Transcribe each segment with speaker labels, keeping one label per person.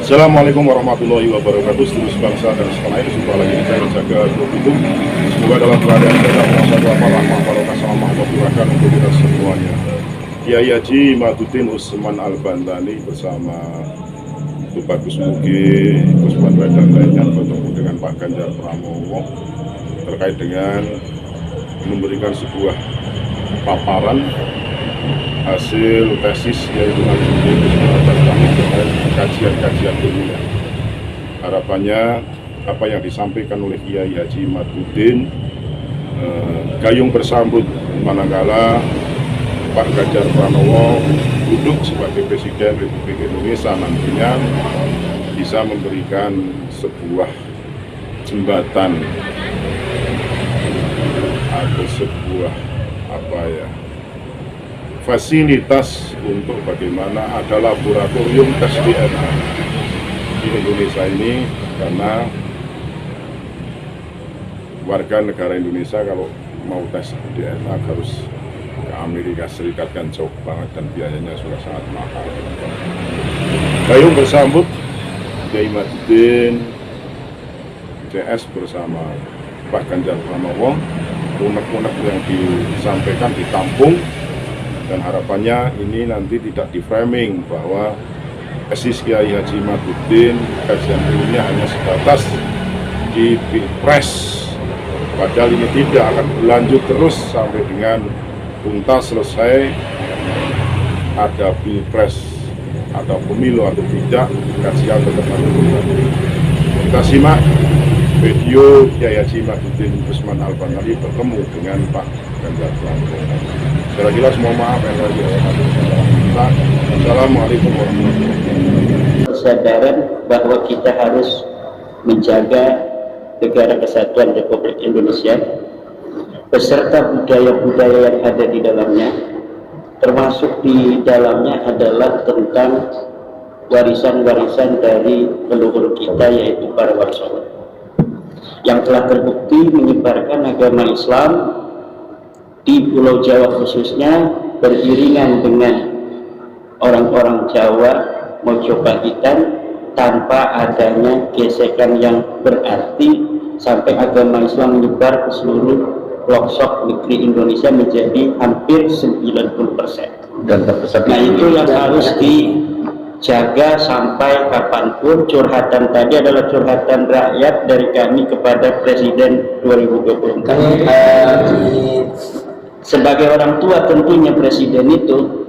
Speaker 1: Assalamualaikum warahmatullahi wabarakatuh. Seluruh bangsa dan setanah air, jumpa lagi kita menjaga itu. Semoga dalam keadaan kita merasa rahmah barokah sama Allah untuk kita semuanya. Kiai Haji Madudin Usman Al-Bantani bersama Bagus Mugi, Usman dan lainnya bertemu dengan Pak Ganjar Pranowo terkait dengan memberikan sebuah paparan hasil tesis yaitu terkait kajian-kajian ilmiah. Harapannya apa yang disampaikan oleh Kiai Haji Madudin gayung bersambut manakala Pak Ganjar Pranowo duduk sebagai Presiden Republik Indonesia nantinya bisa memberikan sebuah jembatan atau sebuah fasilitas untuk bagaimana ada laboratorium tes DNA di Indonesia ini, karena warga negara Indonesia kalau mau tes DNA harus ke Amerika Serikat, kan jauh banget dan biayanya sudah sangat mahal. Gayung bersambut Kiai Madudin CS bersama Pak Ganjar Pranowo, unek-unek yang disampaikan ditampung, dan harapannya ini nanti tidak di framing bahwa tesis Kiai Haji Madudin kajian ilmiah hanya sebatas di Pilpres, padahal ini tidak akan berlanjut terus sampai dengan tuntas selesai ada Pilpres atau pemilu atau tidak, kajian tetap lanjut. Kita simak video Kiai Haji Madudin Usman Al-Bantani bertemu dengan Pak Ganjar Pranowo. Secara jelas mohon maaf yang tadi Assalamualaikum warahmatullahi wabarakatuh.
Speaker 2: Kesadaran bahwa kita harus menjaga negara kesatuan Republik Indonesia beserta budaya-budaya yang ada di dalamnya, termasuk di dalamnya adalah tentang warisan-warisan dari leluhur kita, yaitu para wali songo yang telah terbukti menyebarkan agama Islam di Pulau Jawa khususnya, beriringan dengan orang-orang Jawa Mojopahitan tanpa adanya gesekan yang berarti, sampai agama Islam menyebar ke seluruh pelosok negeri Indonesia menjadi hampir 90%. Nah, itu yang harus dijaga sampai kapanpun. Curhatan tadi adalah curhatan rakyat dari kami kepada Presiden 2024. Sebagai orang tua tentunya Presiden itu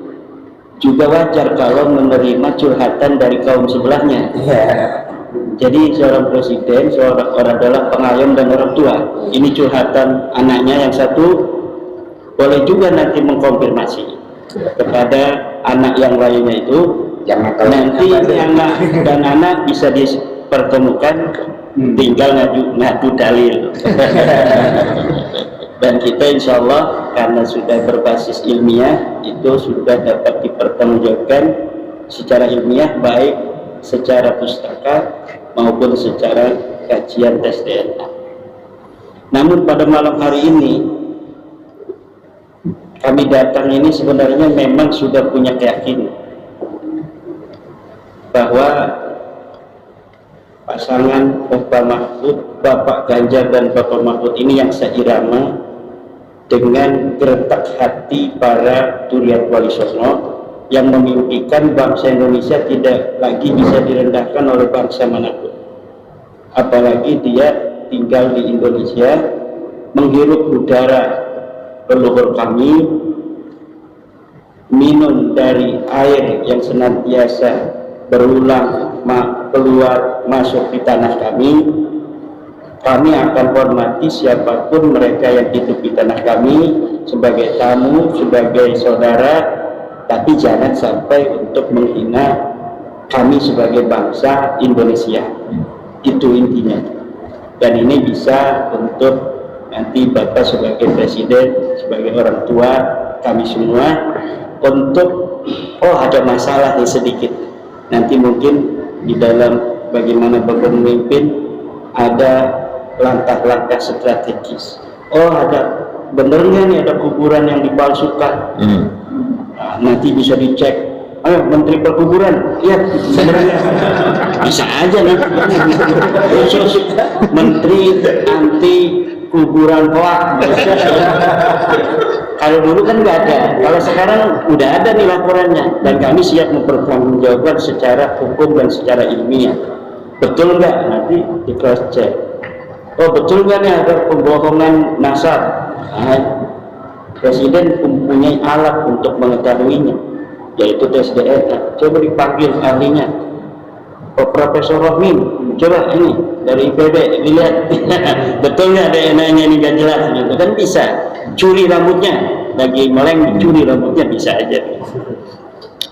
Speaker 2: juga wajar kalau menerima curhatan dari kaum sebelahnya. Jadi seorang presiden, seorang orang adalah pengayom dan orang tua. Ini curhatan anaknya, yang satu boleh juga nanti mengkonfirmasi kepada anak yang lainnya itu. Nanti anak dan anak bisa dipertemukan, tinggal ngadu dalil. Dan kita insya Allah karena sudah berbasis ilmiah, itu sudah dapat dipertanggungjawabkan secara ilmiah, baik secara pustaka maupun secara kajian tes DNA. Namun pada malam hari ini kami datang ini sebenarnya memang sudah punya keyakinan bahwa pasangan Bapak Ganjar dan Bapak Mahfud ini yang seirama dengan geretak hati para Duriat Wali Songo yang memimpikan bangsa Indonesia tidak lagi bisa direndahkan oleh bangsa manapun. Apalagi dia tinggal di Indonesia, menghirup udara leluhur kami, minum dari air yang senantiasa berulang keluar masuk di tanah kami. Kami akan hormati siapapun mereka yang hidup di tanah kami sebagai tamu, sebagai saudara, tapi jangan sampai untuk menghina kami sebagai bangsa Indonesia. Itu intinya. Dan ini bisa untuk nanti Bapak sebagai Presiden, sebagai orang tua kami semua, untuk ada masalah nih sedikit, nanti mungkin di dalam bagaimana Bapak memimpin ada langkah-langkah strategis. Ada benernya nih ada kuburan yang dipalsukan. Nah, nanti bisa dicek. Ayo Menteri Perkuburan, lihat sebenarnya bisa aja nih khusus menteri anti kuburan hoak. Kalau dulu kan nggak ada, kalau sekarang udah ada nih laporannya, dan kami siap mempertanggungjawabkan secara hukum dan secara ilmiah. Betul nggak? Nanti di cross check. Oh betul nggak nih ada pembohongan nasab? Nah, Presiden mempunyai alat untuk mengetahuinya, yaitu tes DNA. Coba dipanggil ahlinya, Profesor Rohmin, coba ini dari IPB dilihat betul nggak DNA-nya ini nggak jelas, gitu kan bisa. Curi rambutnya, lagi meleng dicuri rambutnya bisa aja,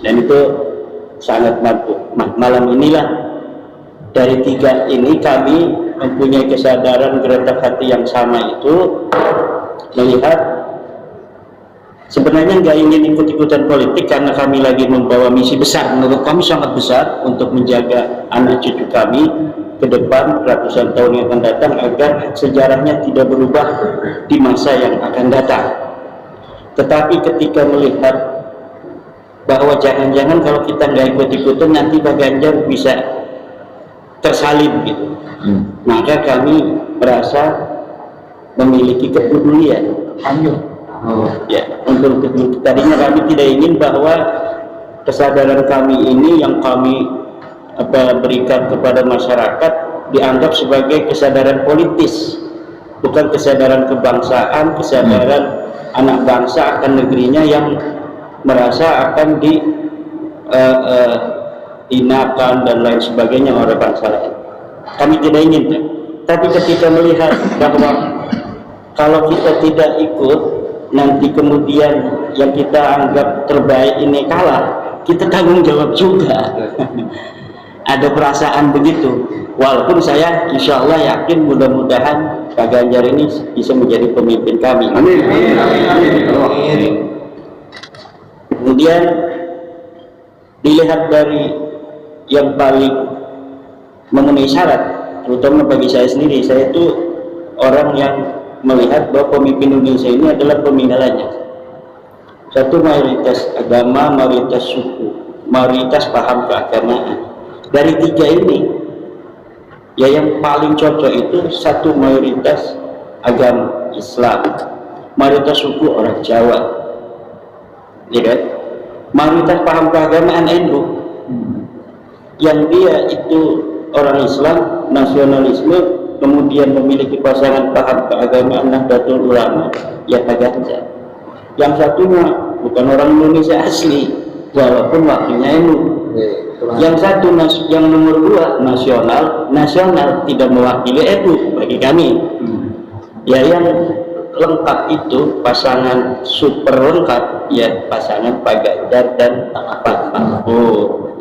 Speaker 2: dan itu sangat mampu. Malam inilah dari tiga ini kami mempunyai kesadaran geretak hati yang sama, itu melihat sebenarnya nggak ingin ikut-ikutan politik karena kami lagi membawa misi besar, menurut kami sangat besar, untuk menjaga anak cucu kami ke depan ratusan tahun yang akan datang agar sejarahnya tidak berubah di masa yang akan datang. Tetapi ketika melihat bahwa jangan-jangan kalau kita nggak ikut-ikutan nanti Pak Ganjar bisa tersalib gitu, maka kami merasa memiliki kepedulian. Ya, untuk tadinya kami tidak ingin bahwa kesadaran kami ini yang kami berikan kepada masyarakat dianggap sebagai kesadaran politis, bukan kesadaran kebangsaan, kesadaran anak bangsa akan negerinya yang merasa akan dihinakan dan lain sebagainya oleh bangsa lain. Kami tidak ingin. Tapi ketika melihat bahwa kalau kita tidak ikut, nanti kemudian yang kita anggap terbaik ini kalah, kita tanggung jawab juga. Ada perasaan begitu. Walaupun saya insya Allah yakin mudah-mudahan Pak Ganjar ini bisa menjadi pemimpin kami. Amin. Kemudian dilihat dari yang paling memenuhi syarat, terutama bagi saya sendiri, saya itu orang yang melihat bahwa pemimpin Indonesia ini adalah pemindahannya. Satu, mayoritas agama, mayoritas suku, mayoritas paham keagamaan. Dari tiga ini, ya yang paling cocok itu satu, mayoritas agama Islam, mayoritas suku orang Jawa, ya kan? Mayoritas paham keagamaan NU, yang dia itu orang Islam, nasionalisme, kemudian memiliki pasangan paham keagamaan Nahdlatul Ulama, ya Pak Ganjar. Yang satunya bukan orang Indonesia asli, walaupun wakilnya NU. Yang satu, yang nomor dua, nasional tidak mewakili NU bagi kami. Ya yang lengkap itu, pasangan super lengkap, ya pasangan Pak Ganjar dan Pak Mahfud.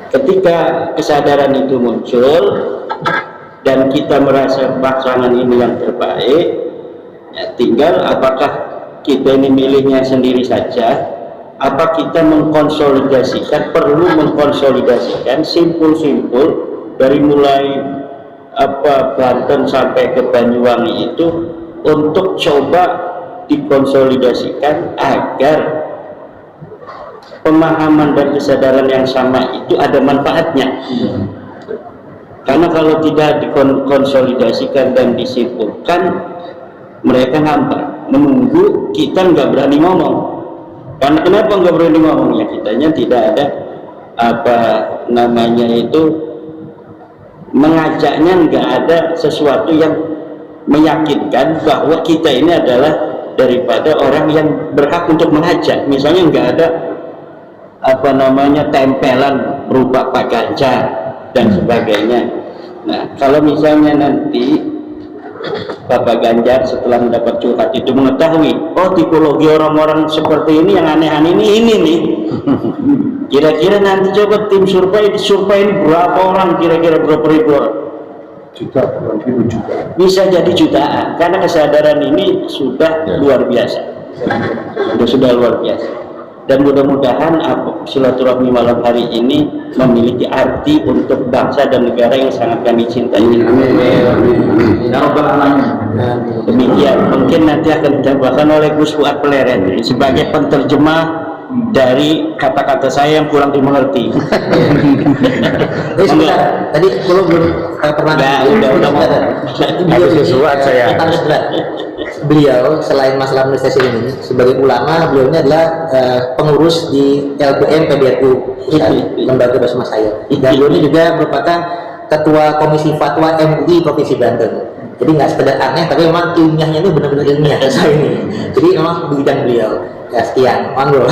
Speaker 2: Ketika kesadaran itu muncul dan kita merasa pasangan ini yang terbaik, ya tinggal apakah kita ini milihnya sendiri saja, apa kita mengkonsolidasikan, perlu mengkonsolidasikan simpul-simpul dari mulai Banten sampai ke Banyuwangi itu untuk coba dikonsolidasikan agar pemahaman dan kesadaran yang sama itu ada manfaatnya. Karena kalau tidak dikonsolidasikan dan disimpulkan, mereka ngampar, menunggu kita nggak berani ngomong. Karena kenapa nggak berani ngomong? Ya kitanya tidak ada mengajaknya, nggak ada sesuatu yang meyakinkan bahwa kita ini adalah daripada orang yang berhak untuk mengajak. Misalnya nggak ada tempelan berupa Pak Ganjar dan sebagainya. Nah, kalau misalnya nanti Bapak Ganjar setelah mendapat curhat itu mengetahui, oh tipologi orang-orang seperti ini yang aneh-aneh ini nih, kira-kira nanti coba tim survei berapa orang, kira-kira berapa ribu orang? Juta. Bisa jadi jutaan, karena kesadaran ini sudah luar biasa, sudah luar biasa. Dan mudah-mudahan silaturahmi malam hari ini memiliki arti untuk bangsa dan negara yang sangat kami cintai. Demikian, mungkin nanti akan ditambahkan oleh Gus Fuad Pleret sebagai penterjemah dari kata-kata saya yang kurang dimengerti.
Speaker 3: Jadi sebentar, tadi belum pernah.
Speaker 2: Udah mau.
Speaker 3: Habis
Speaker 1: sesuatu saya.
Speaker 3: Beliau selain masalah administrasi ini sebagai ulama, beliau ini adalah pengurus di LBM PBNU, lembaga Basma saya. Dan beliau ini juga merupakan ketua komisi fatwa MUI Provinsi Banten. Jadi nggak sekedar aneh, tapi memang ilmiahnya ini benar-benar ilmiah saya ini. Jadi memang bidang beliau. Ya sekian, monggo.